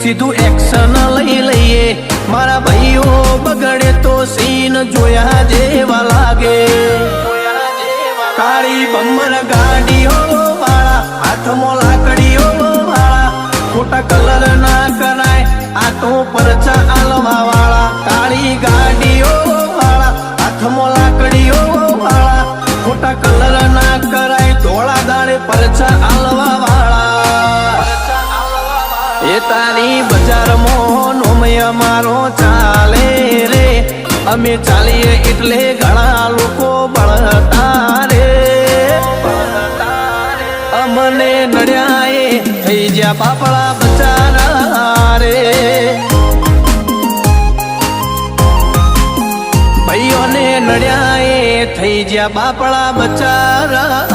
સીધું એક્શન લઈ લઈએ મારા ભાઈઓ બગડે તો સીન જોયા જેવા લાગે કાળી બમ્બર ગાડીઓ વાળા હાથમાં લાકડીઓ વાળા ખોટા કલર ના કરાય આ તો પરચા આલવા વાળા કાળી ગાડીઓ વાળા હાથમાં લાકડીઓ વાળા ખોટા કલર ના કરાય ધોળા દાડે પરચા આલવા વાળા એ તારી બજારમાં નોમય મારો ચાલે રે અમે ચાલીએ એટલે ઘણા લોકો બળતા રે અમને નડ્યા એ થઈ જ્યાં બાપડા બચારા રે ભાઈઓને નડ્યા એ થઈ જ્યાં બાપડા બચારા